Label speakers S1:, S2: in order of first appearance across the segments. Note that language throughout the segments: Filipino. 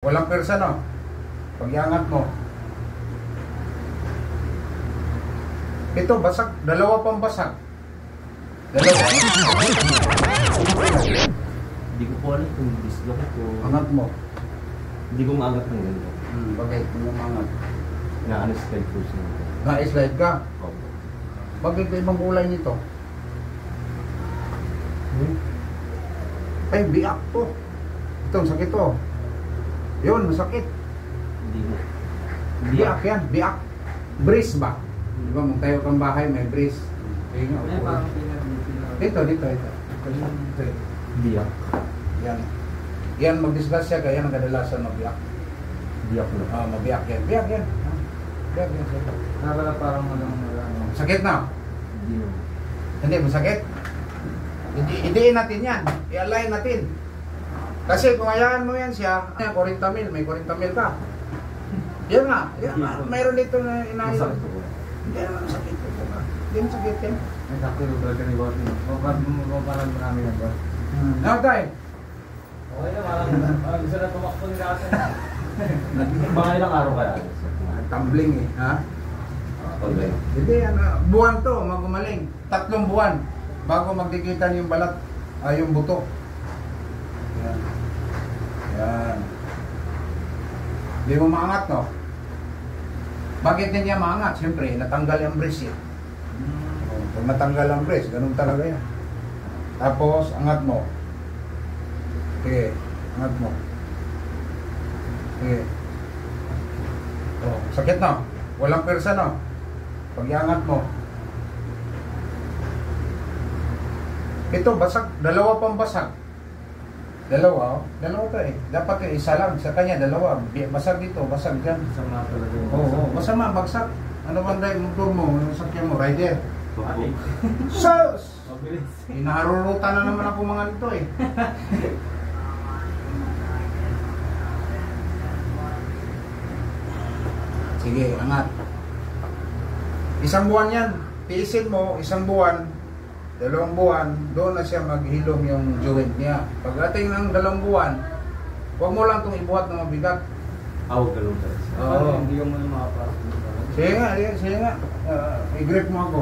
S1: Walang persa, no? Pag iangat mo. Ito, basag. Dalawa pang basag. Dalawa.
S2: Hindi ko po alam kung dislocate ko.
S1: Angat mo.
S2: Hindi ko maangat ng ganito.
S1: Bakit? Kung umangat.
S2: Na-slide po siya.
S1: Na-slide ka?
S2: Opo.
S1: Bakit ibang kulay nito? Ay, biak to. Ito, sakit to. Yun, masakit.
S2: Hindi mo.
S1: Biak yan, biak. Brace ba? Di ba, magtayo kang bahay, may brace. Ayun nga, upo. Dito. Ito.
S2: Biyak.
S1: Yan. Yan, magdisgrasya ka, yan ang kadalasan mabiyak.
S2: Biyak na.
S1: Mabiyak yan. Biyak yan. Biyak yan.
S3: Nakala parang ano.
S1: Sakit na?
S2: Hindi mo.
S1: Hindi, masakit? Idiin natin yan. I-align natin. Kasi kung hayaan mo yan siya, 40 mil, may 40 mil ka. Yan nga. Mayroon dito na inaayos. Hindi naman masakit. Hindi masakit yan.
S3: May sakto yung brother ni Boss. Parang marami na Boss.
S1: Ano tayo?
S3: Okay na, parang gusto na tumakbo ni Rasa.
S2: Mga ilang araw kaya?
S1: Tumbling eh. Ha?
S2: Okay.
S1: Hindi, buwan to, magumaling. 3 buwan bago magdikitan yung balat, yung buto. Yan. Yan. Hindi mo maangat, no? Bakit hindi niya maangat? Siyempre, natanggal yung brace eh. Pag natanggal ang brace, ganun talaga yan. Tapos, angat mo. Sige, angat mo. Sige. Oh, sakit na. Walang persa, no? Pag iangat mo. Ito, basag. Dalawa pang basag. Dalawa, oh. Dalawa to eh. Dapat yung isa lang. Sa kanya, dalawa. Basag dito, basag dyan.
S3: Masama talaga yung
S1: Oo, masama, bagsak. Ano bang dahil motor mo? Yung sakyan mo, rider.
S2: Opo.
S1: Sus!
S3: Mabilis.
S1: Inaharurutan na naman ako mga nito eh. Sige, angat. Isang buwan yan. Tiisin mo, isang buwan, 2 buwan, doon na siya maghilom yung joint niya. Pagdating ng 2 buwan, huwag mo lang itong ibuhat na mabigat.
S2: Huwag ka lang tayo.
S1: Oo.
S3: Hindi ko muna makapasok.
S1: Sige nga. I-grip mo ako.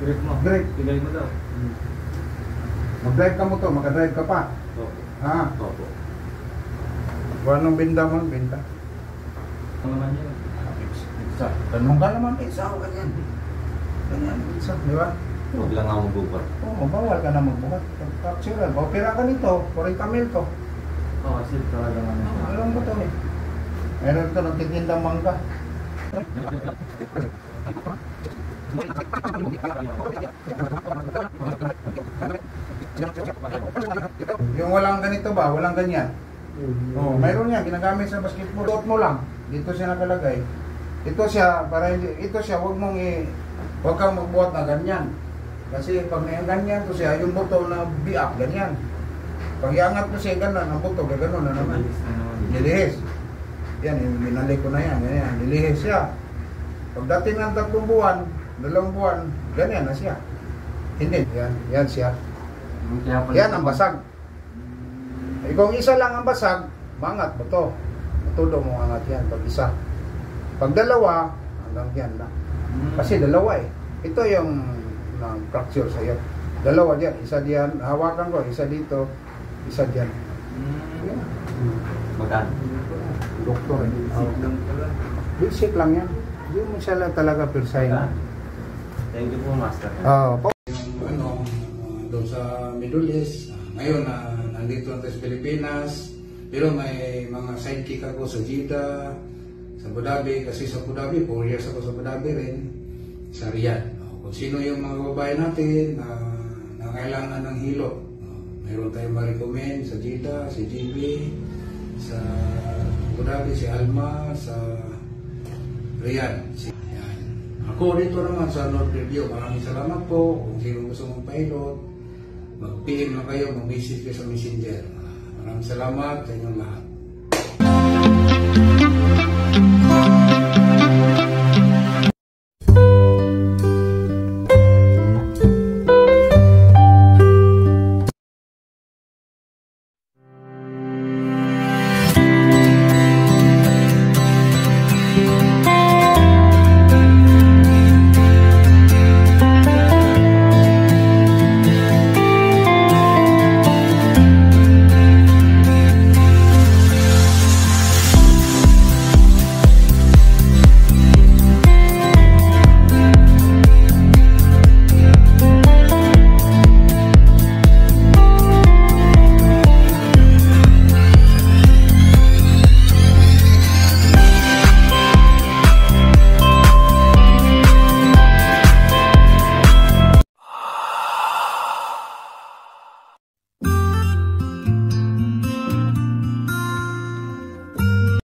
S3: Grip mo.
S1: Grip.
S3: Tigay mo daw.
S1: Mag-drive ka mo to, makadrive ka pa.
S2: Opo.
S1: Ha?
S2: Opo.
S1: Kung anong binta mo, binta.
S3: Ano naman yun?
S1: Pizza. Tanong ka naman, pizza o ganyan. Ganyan, pizza, di ba?
S2: Huwag lang ako magbukat.
S1: Oo, bawal ka na magbukat. Pag-captural, opera ka nito, 40 mil to.
S3: Oo, kasi talaga ano.
S1: Alam mo to eh. Meron ito, nagtitindang mangga. Yung walang ganito ba, walang ganyan. Oh, mayroon yan, ginagamit sa basketball. Dot mo lang, dito siya nakalagay. Ito siya, para hindi, ito siya, huwag kang magbuhat na ganyan. Kasi pag may ganyan to siya, yung buto na biak, ganyan. Pag iangat mo siya, ganyan, ang buto, gano'n na naman. Nilihis. Yan, binalik ko na yan, ganyan, nilihis siya. Pagdating ng 3 buwan, 2 buwan, ganyan na siya. Hindi, yan siya. Yan ang basag. Kung isa lang ang basag, mangat mo to. Matulo mo angat yan pag isa. Pag 2, hanggang yan na. Kasi 2 eh. Ito yung fracture sa'yo. 2 dyan, isa diyan, hawakan ko, isa dito, isa diyan. Yan.
S2: Magkano?
S1: Doktor eh.
S3: Isip lang pala.
S1: Basic lang yan. Hindi mo siya lang talaga persayin.
S2: Thank you po, Master.
S1: Yung doon sa Middle East, ngayon nandito natin sa Pilipinas, pero may mga sidekick ako sa Jeddah, sa Abu Dhabi, kasi sa Abu Dhabi, 4 years ako sa Abu Dhabi rin, sa Riyadh. Kung sino yung mga babae natin na kailangan ng hilot, mayroon tayong ma-recommend sa Jeddah, si JB, sa Abu Dhabi, si Alma, sa Riyadh. Yan. Ako dito naman sa North Review, maraming salamat po. Kung sino gusto mong pilot, mag-PM na kayo, mag-message kayo sa Messenger. Maraming salamat sa inyong lahat.